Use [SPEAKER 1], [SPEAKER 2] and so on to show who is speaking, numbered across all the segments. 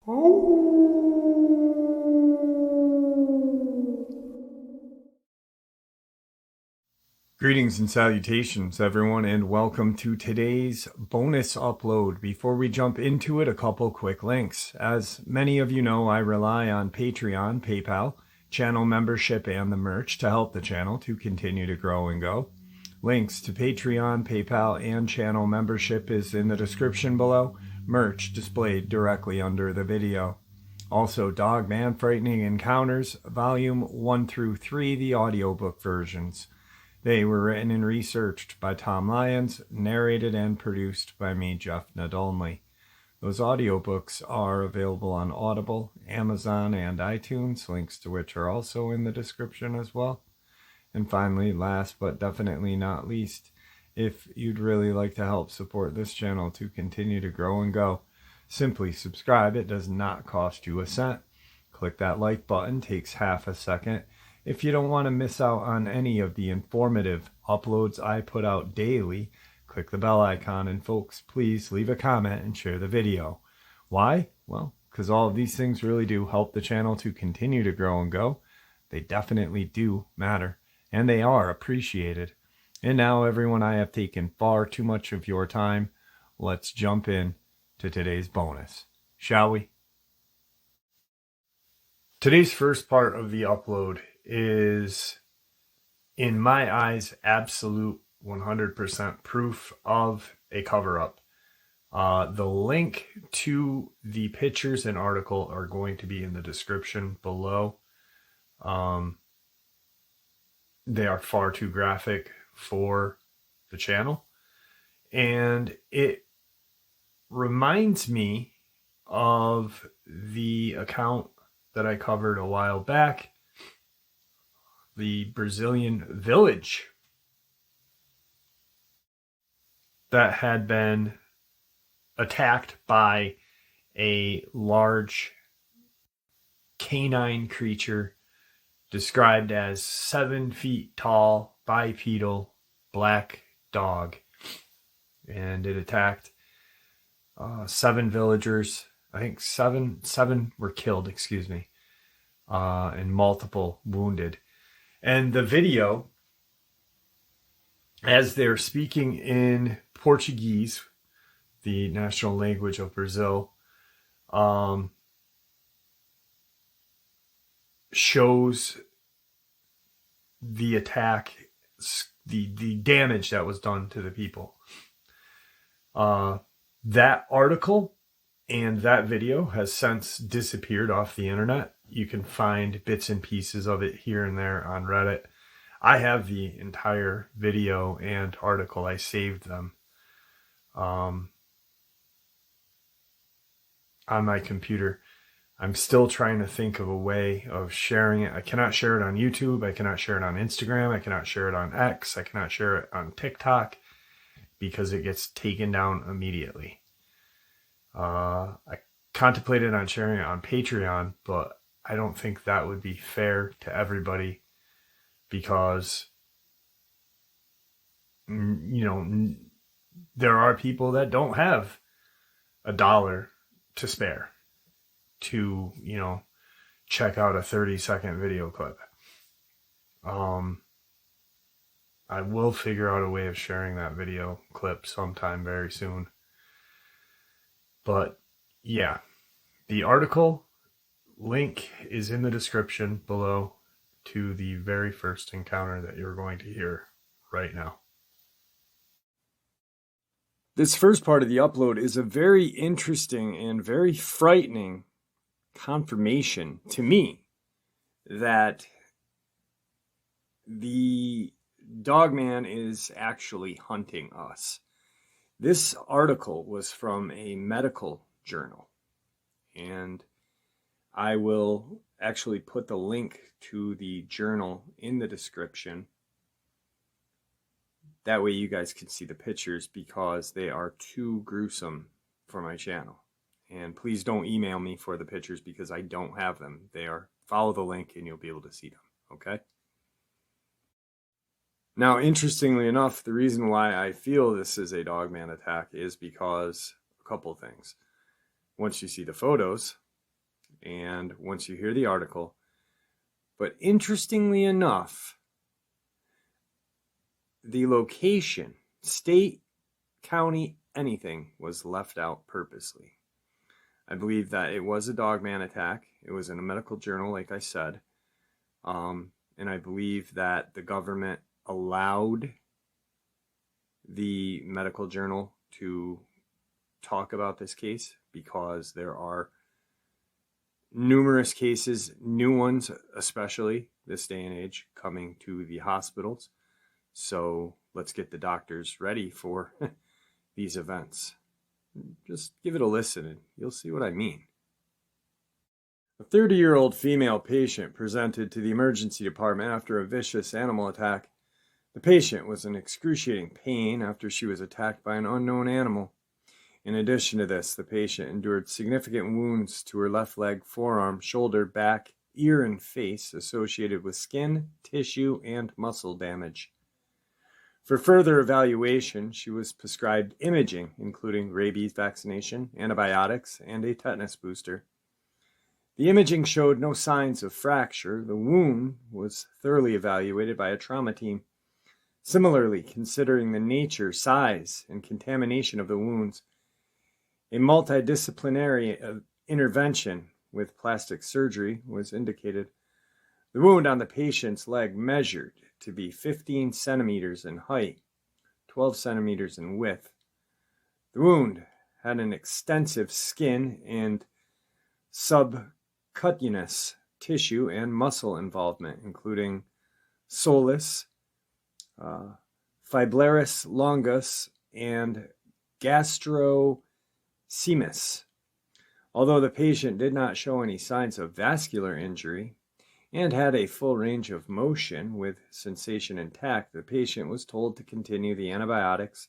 [SPEAKER 1] Greetings and salutations, everyone, and welcome to today's bonus upload. Before we jump into it, a couple quick links. As many of you know, I rely on Patreon, PayPal, channel membership, and the merch to help the channel to continue to grow and go. Links to Patreon, PayPal, and channel membership is in the description below. Merch displayed directly under the video. Also, Dogman Frightening Encounters, Volume 1 through 3, the audiobook versions. They were written and researched by Tom Lyons, narrated and produced by me, Jeff Nadolny. Those audiobooks are available on Audible, Amazon, and iTunes, links to which are also in the description as well. And finally, last but definitely not least, if you'd really like to help support this channel to continue to grow and go, simply subscribe. It does not cost you a cent. Click that like button, takes half a second. If you don't want to miss out on any of the informative uploads I put out daily, click the bell icon, and folks, please leave a comment and share the video. Why? Well, because all of these things really do help the channel to continue to grow and go. They definitely do matter, and they are appreciated. And now, everyone, I have taken far too much of your time. Let's jump in to today's bonus, shall we? Today's first part of the upload is, in my eyes, absolute 100% proof of a cover-up. The link to the pictures and article are going to be in the description below. They are far too graphic for the channel, and it reminds me of the account that I covered a while back, the Brazilian village that had been attacked by a large canine creature described as 7 feet tall, bipedal, black dog. And it attacked 7 villagers. I think seven were killed, and multiple wounded. And the video, as they're speaking in Portuguese, the national language of Brazil, shows the attack, the damage that was done to the people. That article and that video has since disappeared off the internet. You can find bits and pieces of it here and there on Reddit. I have the entire video and article. I saved them on my computer. I'm still trying to think of a way of sharing it. I cannot share it on YouTube. I cannot share it on Instagram. I cannot share it on X. I cannot share it on TikTok because it gets taken down immediately. I contemplated on sharing it on Patreon, but I don't think that would be fair to everybody because, there are people that don't have $1 to spare to, check out a 30-second video clip. I will figure out a way of sharing that video clip sometime very soon. But yeah, the article link is in the description below to the very first encounter that you're going to hear right now. This first part of the upload is a very interesting and very frightening confirmation to me that the Dogman is actually hunting us. This article was from a medical journal, and I will actually put the link to the journal in the description. That way you guys can see the pictures because they are too gruesome for my channel. And please don't email me for the pictures because I don't have them. Follow the link and you'll be able to see them, okay? Now, interestingly enough, the reason why I feel this is a Dogman attack is because a couple of things. Once you see the photos, and once you hear the article. But interestingly enough, the location, state, county, anything was left out purposely. I believe that it was a Dogman attack. It was in a medical journal, like I said. And I believe that the government allowed the medical journal to talk about this case because there are numerous cases, new ones especially this day and age, coming to the hospitals. So let's get the doctors ready for these events. Just give it a listen and you'll see what I mean. A 30-year-old female patient presented to the emergency department after a vicious animal attack. The patient was in excruciating pain after she was attacked by an unknown animal. In addition to this, the patient endured significant wounds to her left leg, forearm, shoulder, back, ear, and face associated with skin, tissue, and muscle damage. For further evaluation, she was prescribed imaging, including rabies vaccination, antibiotics, and a tetanus booster. The imaging showed no signs of fracture. The wound was thoroughly evaluated by a trauma team. Similarly, considering the nature, size, and contamination of the wounds, a multidisciplinary intervention with plastic surgery was indicated. The wound on the patient's leg measured to be 15 centimeters in height, 12 centimeters in width. The wound had an extensive skin and subcutaneous tissue and muscle involvement, including soleus, fibrillaris longus, and gastrocnemius. Although the patient did not show any signs of vascular injury and had a full range of motion with sensation intact, the patient was told to continue the antibiotics.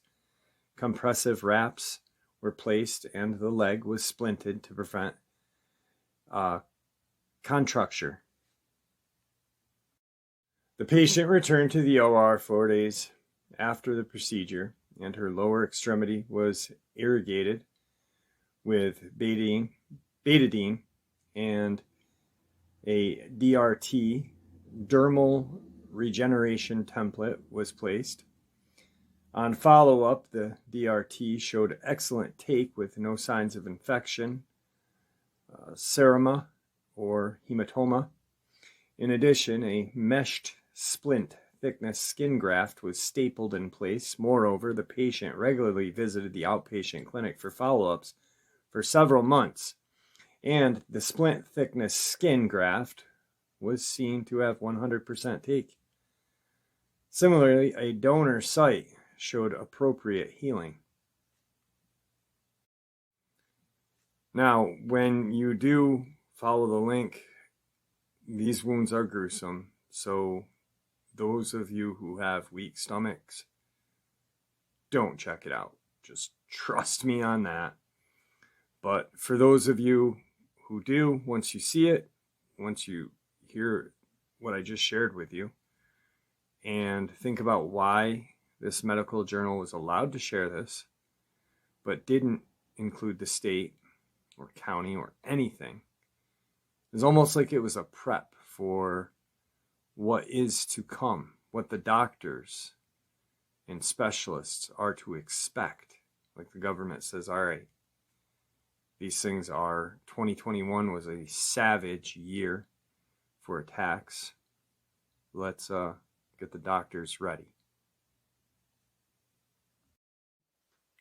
[SPEAKER 1] Compressive wraps were placed and the leg was splinted to prevent contracture. The patient returned to the OR 4 days after the procedure, and her lower extremity was irrigated with betadine and a DRT, dermal regeneration template, was placed. On follow-up, the DRT showed excellent take with no signs of infection, seroma, or hematoma. In addition, a meshed splint thickness skin graft was stapled in place. Moreover, the patient regularly visited the outpatient clinic for follow-ups for several months, and the splint thickness skin graft was seen to have 100% take. Similarly, a donor site showed appropriate healing. Now, when you do follow the link, these wounds are gruesome, so those of you who have weak stomachs, don't check it out. Just trust me on that. But for those of you who do, once you see it, once you hear what I just shared with you, and think about why this medical journal was allowed to share this, but didn't include the state or county or anything, it's almost like it was a prep for what is to come, what the doctors and specialists are to expect. Like the government says, all right, these things are, 2021 was a savage year for attacks. Let's get the doctors ready.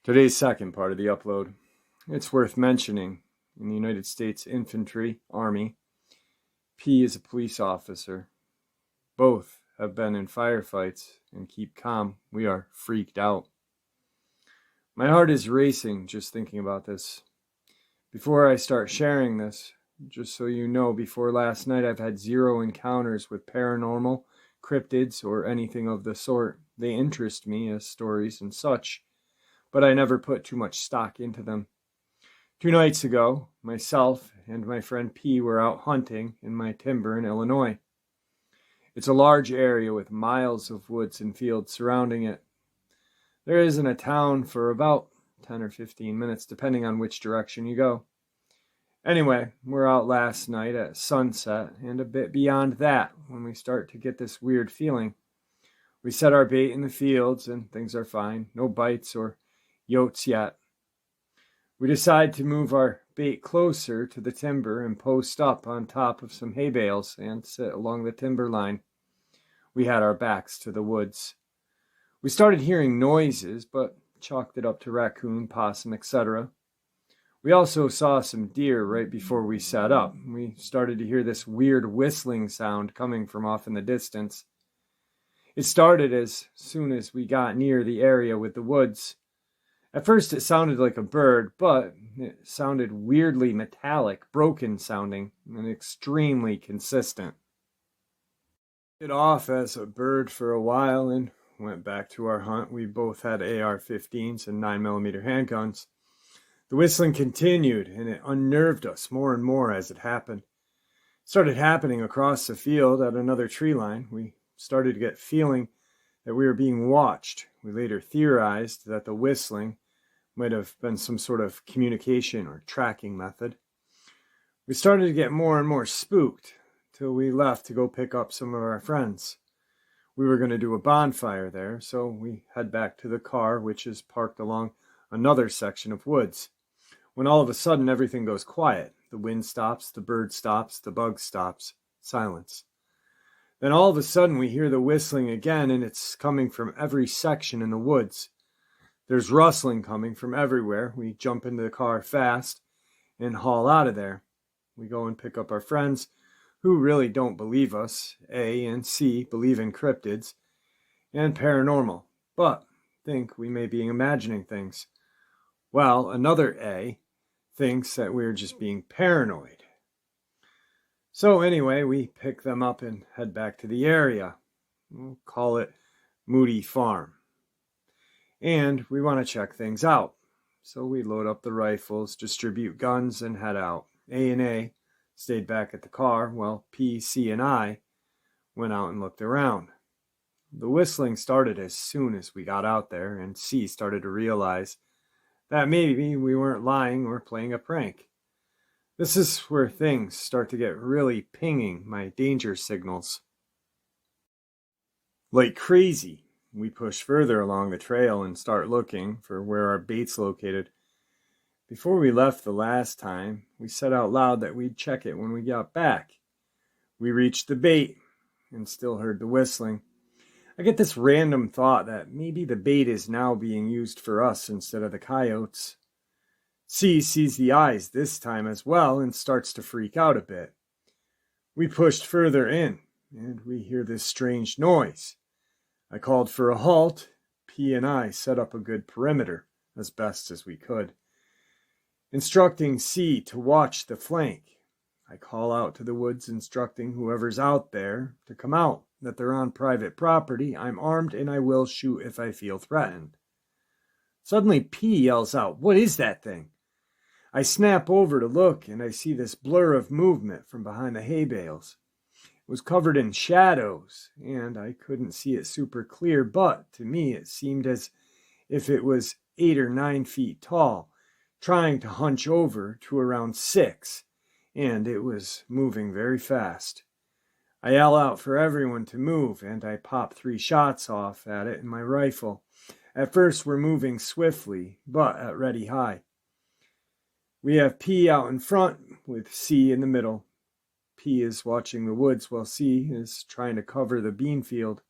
[SPEAKER 1] Today's second part of the upload. It's worth mentioning, in the United States Infantry, Army, P is a police officer. Both have been in firefights and keep calm. We are freaked out. My heart is racing just thinking about this. Before I start sharing this, just so you know, before last night I've had 0 encounters with paranormal, cryptids, or anything of the sort. They interest me as stories and such, but I never put too much stock into them. 2 nights ago, myself and my friend P were out hunting in my timber in Illinois. It's a large area with miles of woods and fields surrounding it. There isn't a town for about 10 or 15 minutes, depending on which direction you go. Anyway, we're out last night at sunset and a bit beyond that when we start to get this weird feeling. We set our bait in the fields and things are fine. No bites or yotes yet. We decide to move our bait closer to the timber and post up on top of some hay bales and sit along the timber line. We had our backs to the woods. We started hearing noises, but chalked it up to raccoon, possum, etc. We also saw some deer right before we sat up. We started to hear this weird whistling sound coming from off in the distance. It started as soon as we got near the area with the woods. At first it sounded like a bird, but it sounded weirdly metallic, broken sounding, and extremely consistent. It off as a bird for a while and went back to our hunt. We both had AR-15s and 9mm handguns. The whistling continued, and it unnerved us more and more as it happened. It started happening across the field at another tree line. We started to get feeling that we were being watched. We later theorized that the whistling might have been some sort of communication or tracking method. We started to get more and more spooked till we left to go pick up some of our friends. We were going to do a bonfire there, so we head back to the car, which is parked along another section of woods. When all of a sudden everything goes quiet. The wind stops, the bird stops, the bug stops. Silence. Then all of a sudden we hear the whistling again, and it's coming from every section in the woods. There's rustling coming from everywhere. We jump into the car fast and haul out of there. We go and pick up our friends who really don't believe us. A and C believe in cryptids and paranormal, but think we may be imagining things. Well, another A thinks that we're just being paranoid. So anyway, we pick them up and head back to the area. We'll call it Moody Farm. And we want to check things out. So we load up the rifles, distribute guns, and head out. A and A stayed back at the car, while P, C, and I went out and looked around. The whistling started as soon as we got out there, and C started to realize that maybe we weren't lying or playing a prank. This is where things start to get really pinging my danger signals. Like crazy, we push further along the trail and start looking for where our bait's located. Before we left the last time, we said out loud that we'd check it when we got back. We reached the bait and still heard the whistling. I get this random thought that maybe the bait is now being used for us instead of the coyotes. C sees the eyes this time as well and starts to freak out a bit. We pushed further in, and we hear this strange noise. I called for a halt. P and I set up a good perimeter, as best as we could, instructing C to watch the flank. I call out to the woods instructing whoever's out there to come out, that they're on private property. I'm armed and I will shoot if I feel threatened. Suddenly P yells out, "What is that thing?" I snap over to look and I see this blur of movement from behind the hay bales. It was covered in shadows and I couldn't see it super clear, but to me it seemed as if it was 8 or 9 feet tall, trying to hunch over to around 6, and it was moving very fast. I yell out for everyone to move, and I pop 3 shots off at it in my rifle. At first we're moving swiftly, but at ready high. We have P out in front with C in the middle. P is watching the woods while C is trying to cover the bean field.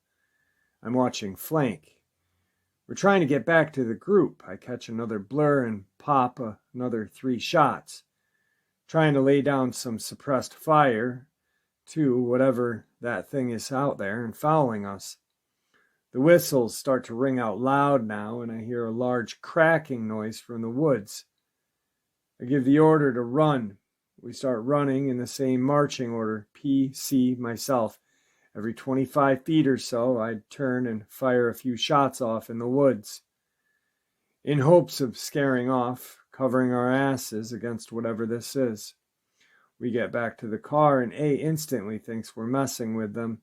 [SPEAKER 1] I'm watching flank. We're trying to get back to the group. I catch another blur and pop another 3 shots, trying to lay down some suppressed fire to whatever that thing is out there and following us. The whistles start to ring out loud now, and I hear a large cracking noise from the woods. I give the order to run. We start running in the same marching order, P, C, myself. Every 25 feet or so, I'd turn and fire a few shots off in the woods, in hopes of scaring off, covering our asses against whatever this is. We get back to the car, and A instantly thinks we're messing with them.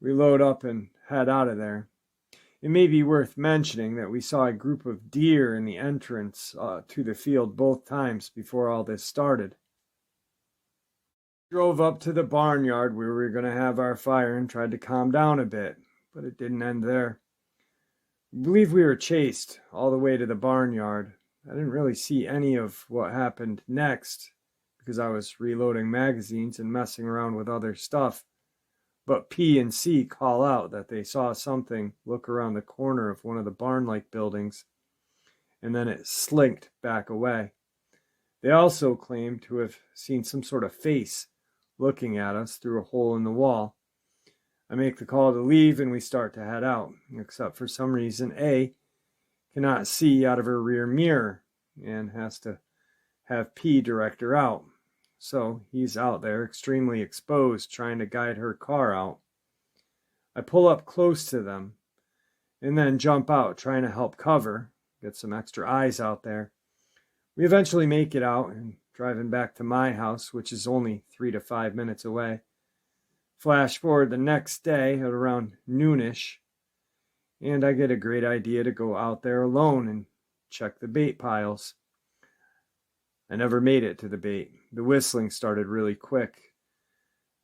[SPEAKER 1] We load up and head out of there. It may be worth mentioning that we saw a group of deer in the entrance to the field both times before all this started. Drove up to the barnyard where we were going to have our fire and tried to calm down a bit, but it didn't end there. I believe we were chased all the way to the barnyard. I didn't really see any of what happened next because I was reloading magazines and messing around with other stuff. But P and C call out that they saw something look around the corner of one of the barn-like buildings, and then it slinked back away. They also claim to have seen some sort of face looking at us through a hole in the wall. I make the call to leave and we start to head out, except for some reason A cannot see out of her rear mirror and has to have P direct her out. So he's out there extremely exposed trying to guide her car out. I pull up close to them and then jump out trying to help cover, get some extra eyes out there. We eventually make it out and driving back to my house, which is only 3 to 5 minutes away. Flash forward the next day at around noonish, and I get a great idea to go out there alone and check the bait piles. I never made it to the bait. The whistling started really quick.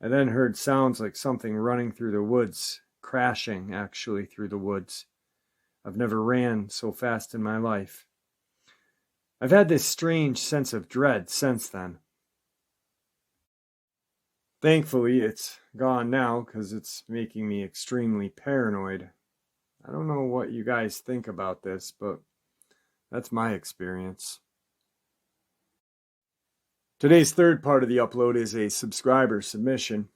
[SPEAKER 1] I then heard sounds like something running through the woods, crashing actually through the woods. I've never ran so fast in my life. I've had this strange sense of dread since then. Thankfully, it's gone now because it's making me extremely paranoid. I don't know what you guys think about this, but that's my experience. Today's third part of the upload is a subscriber submission.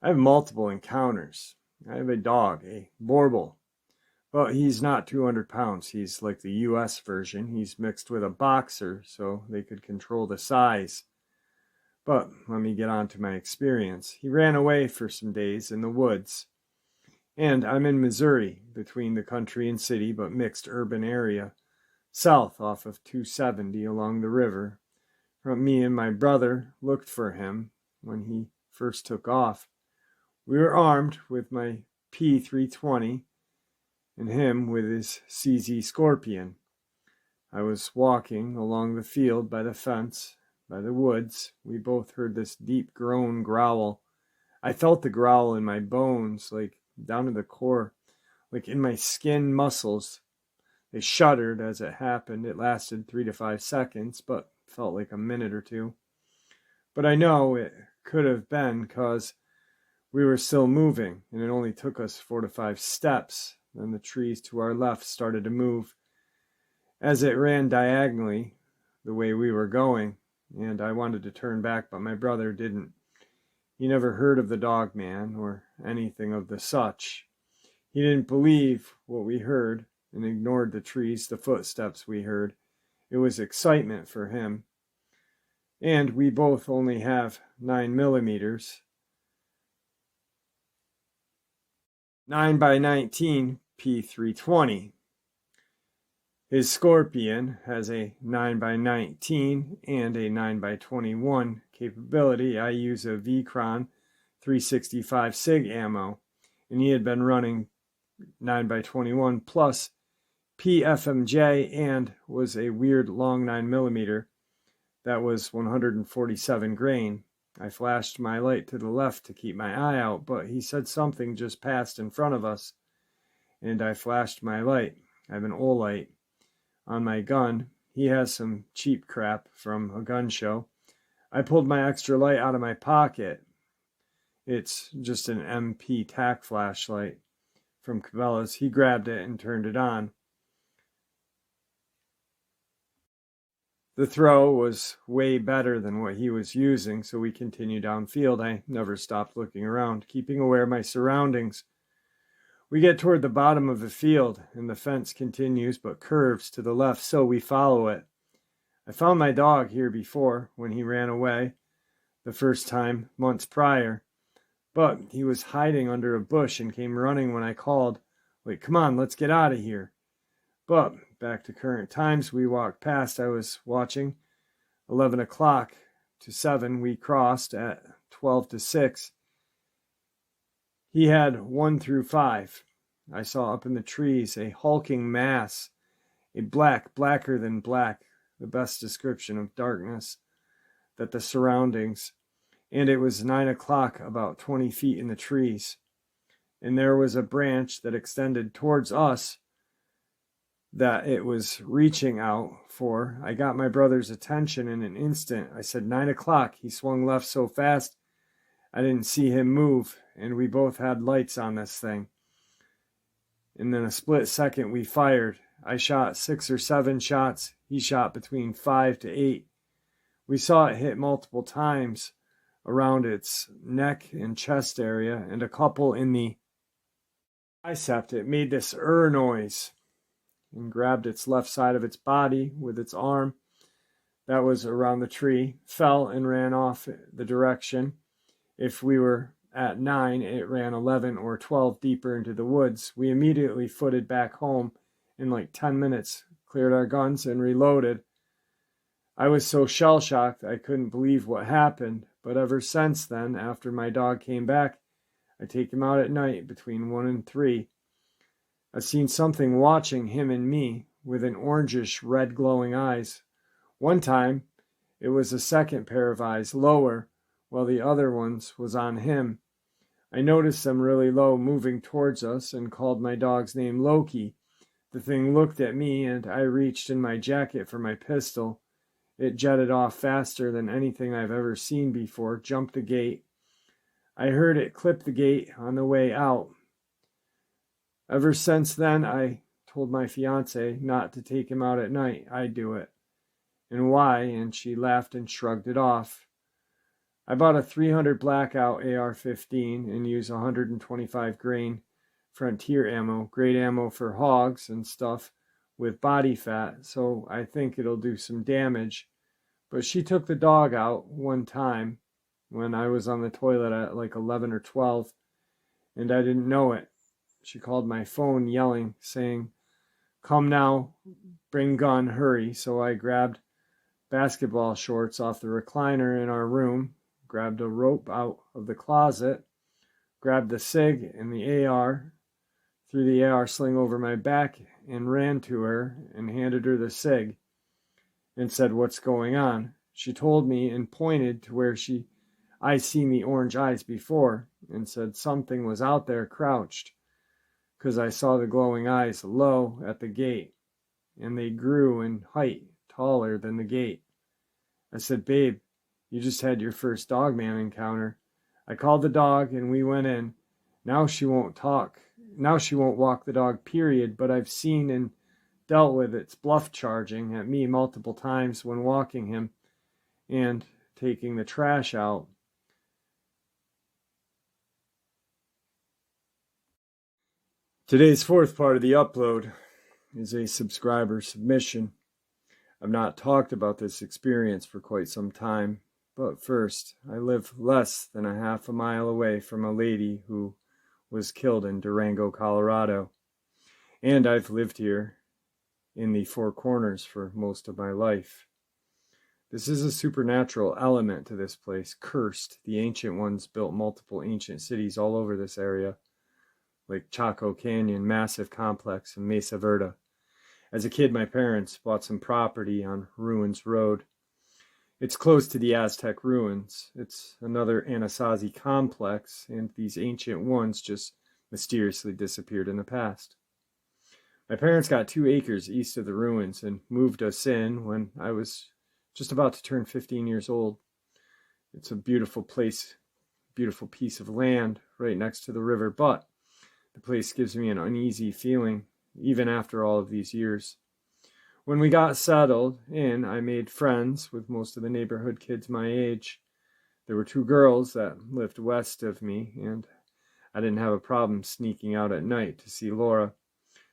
[SPEAKER 1] I have multiple encounters. I have a dog, a Borble, but he's not 200 pounds. He's like the US version. He's mixed with a boxer so they could control the size. But let me get on to my experience. He ran away for some days in the woods. And I'm in Missouri, between the country and city, but mixed urban area, south off of 270 along the river. Me and my brother looked for him when he first took off. We were armed with my P320 and him with his CZ Scorpion. I was walking along the field by the fence, by the woods. We both heard this deep groan growl. I felt the growl in my bones, like down to the core, like in my skin muscles. They shuddered as it happened. It lasted 3 to 5 seconds, but felt like a minute or two. But I know it could have been because we were still moving, and it only took us 4 to 5 steps. Then the trees to our left started to move as it ran diagonally the way we were going, and I wanted to turn back, but my brother didn't. He never heard of the Dogman or anything of the such. He didn't believe what we heard and ignored the trees, the footsteps we heard. It was excitement for him. And we both only have 9mm, 9x19 P320. His Scorpion has a 9x19 and a 9x21 capability. I use a Vicron 365 SIG ammo, and he had been running 9x21 plus PFMJ and was a weird long 9mm that was 147 grain. I flashed my light to the left to keep my eye out, but he said something just passed in front of us, and I flashed my light. I have an Olight on my gun. He has some cheap crap from a gun show. I pulled my extra light out of my pocket. It's just an MP tack flashlight from Cabela's. He grabbed it and turned it on. The throw was way better than what he was using, so we continued downfield. I never stopped looking around, keeping aware of my surroundings. We get toward the bottom of the field, and the fence continues but curves to the left, so we follow it. I found my dog here before when he ran away the first time months prior, but he was hiding under a bush and came running when I called, like, "Come on, let's get out of here." But back to current times, we walked past. I was watching 11 o'clock to 7. We crossed at 12 to 6. He had 1 through 5. I saw up in the trees a hulking mass, a blacker than black, the best description of darkness, that the surroundings, and it was 9 o'clock, about 20 feet in the trees. And there was a branch that extended towards us that it was reaching out for. I got my brother's attention in an instant. I said, 9 o'clock. He swung left so fast, I didn't see him move, and we both had lights on this thing. And in a split second, we fired. I shot 6 or 7 shots. He shot between 5 to 8. We saw it hit multiple times around its neck and chest area, and a couple in the bicep. It made this noise and grabbed its left side of its body with its arm that was around the tree, fell and ran off the direction. If we were at 9, it ran 11 or 12 deeper into the woods. We immediately footed back home in like 10 minutes, cleared our guns, and reloaded. I was so shell-shocked I couldn't believe what happened, but ever since then, after my dog came back, I take him out at night between 1 and 3. I've seen something watching him and me with an orangish red glowing eyes. One time, it was a second pair of eyes lower, while the other ones was on him. I noticed them really low, moving towards us, and called my dog's name Loki. The thing looked at me, and I reached in my jacket for my pistol. It jetted off faster than anything I've ever seen before, jumped the gate. I heard it clip the gate on the way out. Ever since then, I told my fiance not to take him out at night. I'd do it. And why? And she laughed and shrugged it off. I bought a 300 blackout AR-15 and use 125 grain Frontier ammo, great ammo for hogs and stuff with body fat, so I think it'll do some damage. But she took the dog out one time when I was on the toilet at like 11 or 12, and I didn't know it. She called my phone yelling, saying, "Come now, bring gun, hurry." So I grabbed basketball shorts off the recliner in our room, grabbed a rope out of the closet, grabbed the SIG and the AR, threw the AR sling over my back, and ran to her and handed her the SIG and said, "What's going on?" She told me and pointed to where I seen the orange eyes before, and said something was out there crouched, because I saw the glowing eyes low at the gate, and they grew in height, taller than the gate. I said, "Babe, you just had your first Dogman encounter." I called the dog, and we went in. Now she won't talk. Now she won't walk the dog, period, but I've seen and dealt with its bluff charging at me multiple times when walking him and taking the trash out. Today's fourth part of the upload is a subscriber submission. I've not talked about this experience for quite some time, but first, I live less than a half a mile away from a lady who was killed in Durango, Colorado, and I've lived here in the Four Corners for most of my life. This is a supernatural element to this place, cursed. The ancient ones built multiple ancient cities all over this area, like Chaco Canyon, massive complex, and Mesa Verde. As a kid, my parents bought some property on Ruins Road. It's close to the Aztec ruins. It's another Anasazi complex, and these ancient ones just mysteriously disappeared in the past. My parents got 2 acres east of the ruins and moved us in when I was just about to turn 15 years old. It's a beautiful place, beautiful piece of land right next to the river, but the place gives me an uneasy feeling even after all of these years. When we got settled in, I made friends with most of the neighborhood kids my age. There were 2 girls that lived west of me, and I didn't have a problem sneaking out at night to see Laura.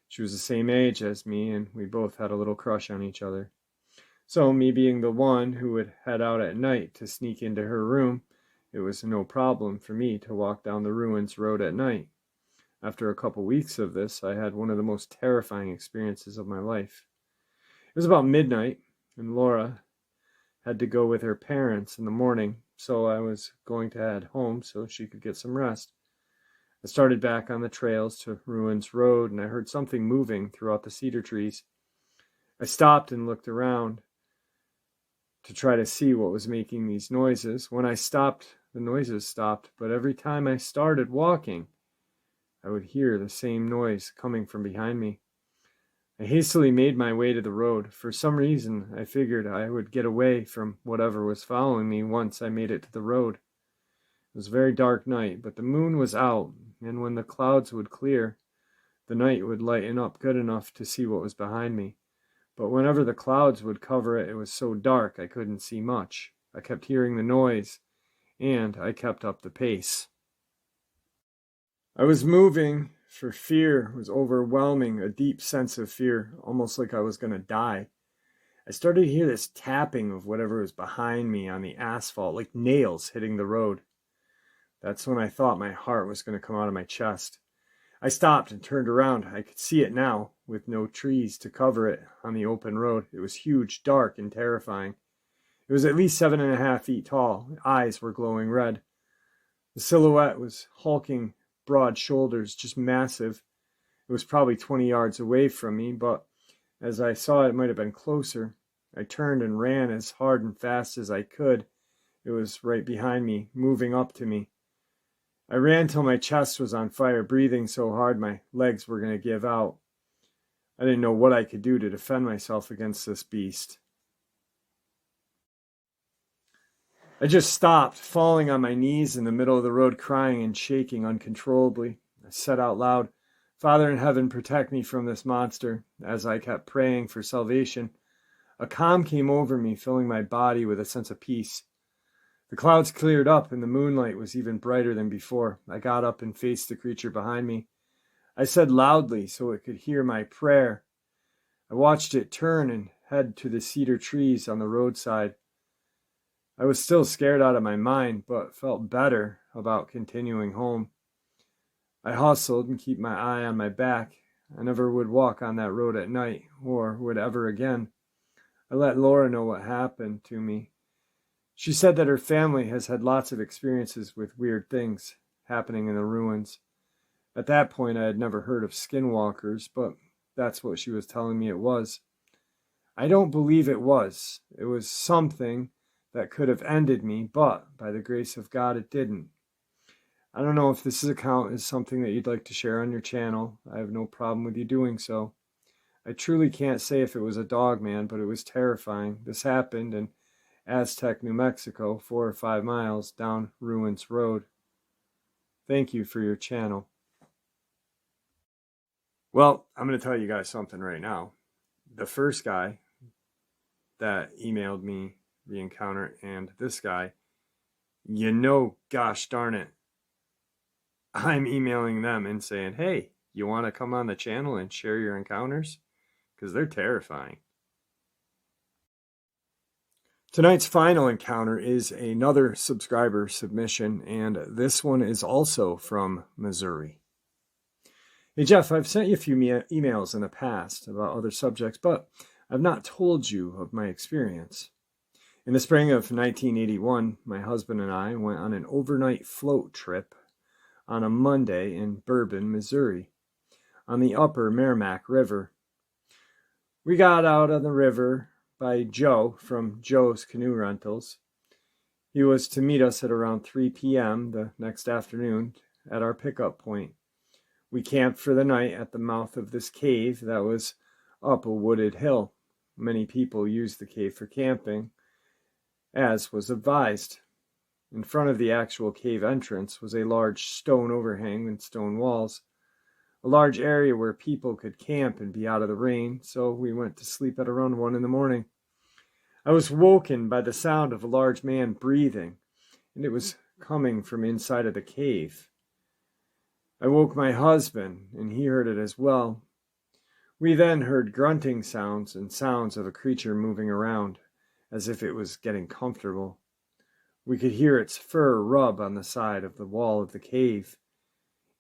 [SPEAKER 1] She was the same age as me, and we both had a little crush on each other. So, me being the one who would head out at night to sneak into her room, it was no problem for me to walk down the Ruins Road at night. After a couple weeks of this, I had one of the most terrifying experiences of my life. It was about midnight, and Laura had to go with her parents in the morning, so I was going to head home so she could get some rest. I started back on the trails to Ruins Road, and I heard something moving throughout the cedar trees. I stopped and looked around to try to see what was making these noises. When I stopped, the noises stopped, but every time I started walking, I would hear the same noise coming from behind me. I hastily made my way to the road. For some reason, I figured I would get away from whatever was following me once I made it to the road. It was a very dark night, but the moon was out, and when the clouds would clear, the night would lighten up good enough to see what was behind me. But whenever the clouds would cover it, it was so dark I couldn't see much. I kept hearing the noise, and I kept up the pace. I was moving, for fear was overwhelming, a deep sense of fear, almost like I was going to die. I started to hear this tapping of whatever was behind me on the asphalt, like nails hitting the road. That's when I thought my heart was going to come out of my chest. I stopped and turned around. I could see it now, with no trees to cover it on the open road. It was huge, dark, and terrifying. It was at least 7.5 feet tall. Eyes were glowing red. The silhouette was hulking, broad shoulders, just massive. It was probably 20 yards away from me, but as I saw it might have been closer. I turned and ran as hard and fast as I could. It was right behind me, moving up to me. I ran till my chest was on fire, breathing so hard my legs were going to give out. I didn't know what I could do to defend myself against this beast. I just stopped, falling on my knees in the middle of the road, crying and shaking uncontrollably. I said out loud, "Father in heaven, protect me from this monster." As I kept praying for salvation, a calm came over me, filling my body with a sense of peace. The clouds cleared up and the moonlight was even brighter than before. I got up and faced the creature behind me. I said loudly so it could hear my prayer. I watched it turn and head to the cedar trees on the roadside. I was still scared out of my mind, but felt better about continuing home. I hustled and kept my eye on my back. I never would walk on that road at night, or would ever again. I let Laura know what happened to me. She said that her family has had lots of experiences with weird things happening in the ruins. At that point, I had never heard of skinwalkers, but that's what she was telling me it was. I don't believe it was. It was something that could have ended me, but by the grace of God, it didn't. I don't know if this account is something that you'd like to share on your channel. I have no problem with you doing so. I truly can't say if it was a Dogman, but it was terrifying. This happened in Aztec, New Mexico, 4 or 5 miles down Ruins Road. Thank you for your channel. Well, I'm going to tell you guys something right now. The first guy that emailed me the encounter and this guy, gosh darn it, I'm emailing them and saying, hey, you want to come on the channel and share your encounters? Because they're terrifying. Tonight's final encounter is another subscriber submission, and this one is also from Missouri. Hey Jeff, I've sent you a few emails in the past about other subjects, but I've not told you of my experience. In the spring of 1981, my husband and I went on an overnight float trip on a Monday in Bourbon, Missouri, on the upper Merrimack River. We got out on the river by Joe from Joe's Canoe Rentals. He was to meet us at around 3 p.m. the next afternoon at our pickup point. We camped for the night at the mouth of this cave that was up a wooded hill. Many people used the cave for camping, as was advised. In front of the actual cave entrance was a large stone overhang and stone walls, a large area where people could camp and be out of the rain, so we went to sleep at around 1 in the morning. I was woken by the sound of a large man breathing, and it was coming from inside of the cave. I woke my husband, and he heard it as well. We then heard grunting sounds and sounds of a creature moving around, as if it was getting comfortable. We could hear its fur rub on the side of the wall of the cave.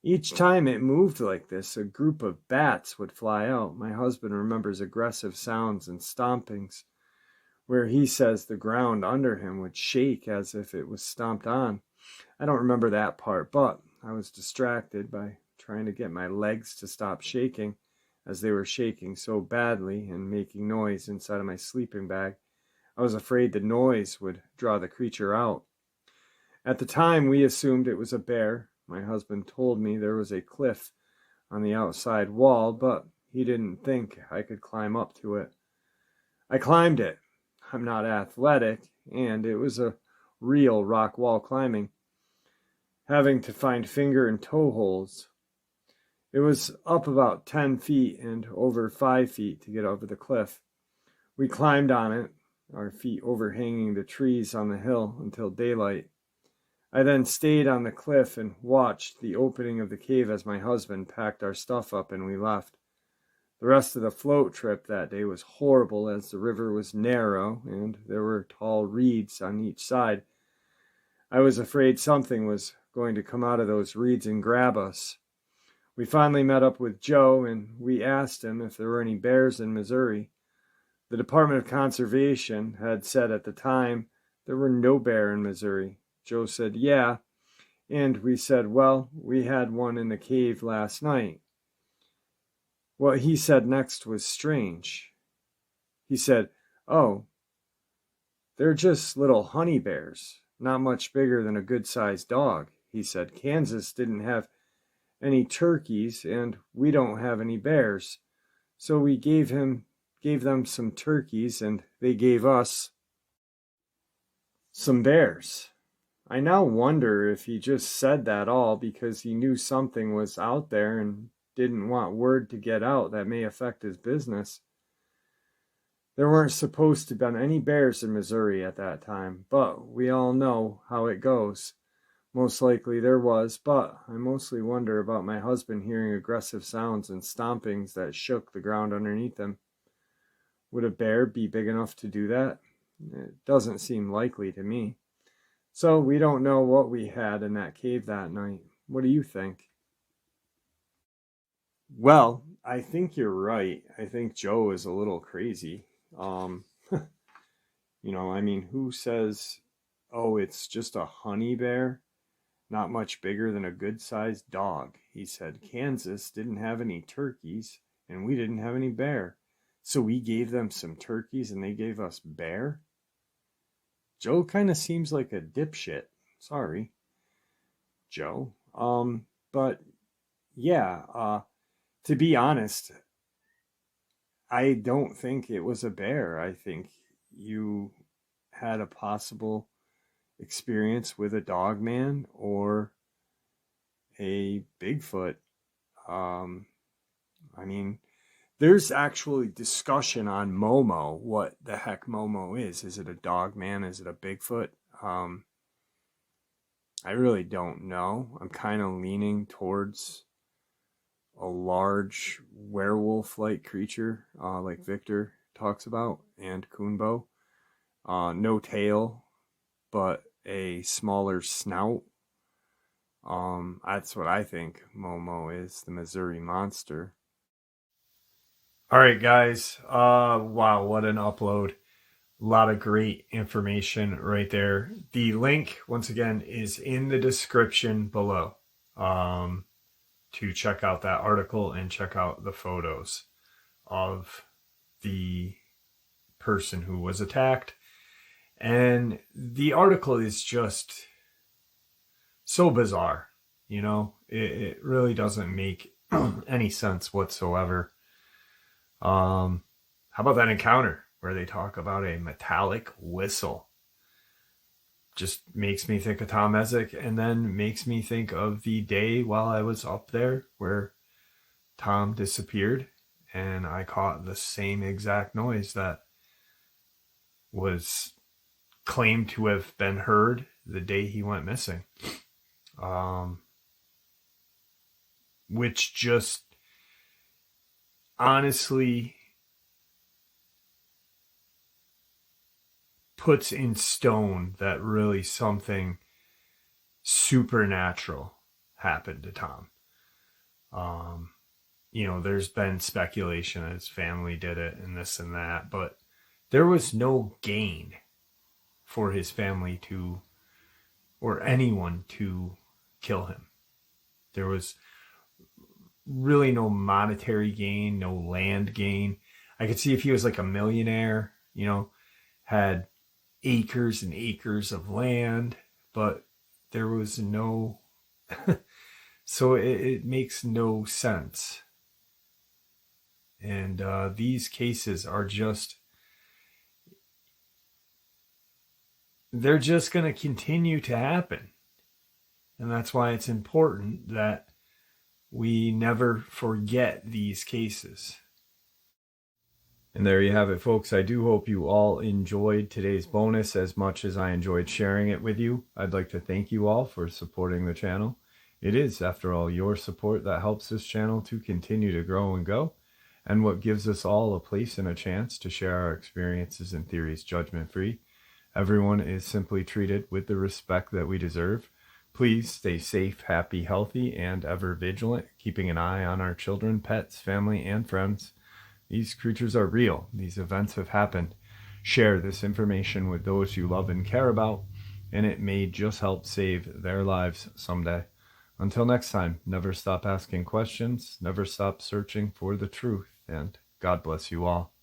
[SPEAKER 1] Each time it moved like this, a group of bats would fly out. My husband remembers aggressive sounds and stompings, where he says the ground under him would shake as if it was stomped on. I don't remember that part, but I was distracted by trying to get my legs to stop shaking, as they were shaking so badly and making noise inside of my sleeping bag. I was afraid the noise would draw the creature out. At the time, we assumed it was a bear. My husband told me there was a cliff on the outside wall, but he didn't think I could climb up to it. I climbed it. I'm not athletic, and it was a real rock wall climbing, having to find finger and toe holds. It was up about 10 feet and over 5 feet to get over the cliff. We climbed on it, our feet overhanging the trees on the hill until daylight. I then stayed on the cliff and watched the opening of the cave as my husband packed our stuff up and we left. The rest of the float trip that day was horrible, as the river was narrow and there were tall reeds on each side. I was afraid something was going to come out of those reeds and grab us. We finally met up with Joe and we asked him if there were any bears in Missouri. The Department of Conservation had said at the time there were no bear in Missouri. Joe said, yeah, and we said, well, we had one in the cave last night. What he said next was strange. He said, oh, they're just little honey bears, not much bigger than a good-sized dog. He said, Kansas didn't have any turkeys and we don't have any bears. So we gave them some turkeys and they gave us some bears. I now wonder if he just said that all because he knew something was out there and didn't want word to get out that may affect his business. There weren't supposed to have been any bears in Missouri at that time, but we all know how it goes. Most likely there was, but I mostly wonder about my husband hearing aggressive sounds and stompings that shook the ground underneath him. Would a bear be big enough to do that? It doesn't seem likely to me. So we don't know what we had in that cave that night. What do you think? Well, I think you're right. I think Joe is a little crazy. Who says, oh, it's just a honey bear? Not much bigger than a good-sized dog. He said Kansas didn't have any turkeys and we didn't have any bear. So we gave them some turkeys and they gave us bear? Joe kind of seems like a dipshit. Sorry, Joe. But yeah, to be honest, I don't think it was a bear. I think you had a possible experience with a Dogman or a Bigfoot. There's actually discussion on Momo, what the heck Momo is. Is it a Dogman? Is it a Bigfoot? I really don't know. I'm kind of leaning towards a large werewolf-like creature, like Victor talks about, and Kunbo. No tail, but a smaller snout. That's what I think Momo is, the Missouri Monster. All right, guys. Wow, what an upload. A lot of great information right there. The link, once again, is in the description below to check out that article and check out the photos of the person who was attacked. And the article is just so bizarre, it really doesn't make any sense whatsoever. How about that encounter where they talk about a metallic whistle? Just makes me think of Tom Ezek, and then makes me think of the day while I was up there where Tom disappeared and I caught the same exact noise that was claimed to have been heard the day he went missing. Which just honestly puts in stone that really something supernatural happened to Tom. There's been speculation that his family did it and this and that, but there was no gain for his family to, or anyone to kill him. there was really no monetary gain, no land gain. I could see if he was like a millionaire, had acres and acres of land, but there was no, so it makes no sense. And these cases are they're just going to continue to happen. And that's why it's important that we never forget these cases. And there you have it, folks. I do hope you all enjoyed today's bonus as much as I enjoyed sharing it with you. I'd like to thank you all for supporting the channel. It is, after all, your support that helps this channel to continue to grow and go, and what gives us all a place and a chance to share our experiences and theories judgment-free. Everyone is simply treated with the respect that we deserve. Please stay safe, happy, healthy, and ever vigilant, keeping an eye on our children, pets, family, and friends. These creatures are real. These events have happened. Share this information with those you love and care about, and it may just help save their lives someday. Until next time, never stop asking questions, never stop searching for the truth, and God bless you all.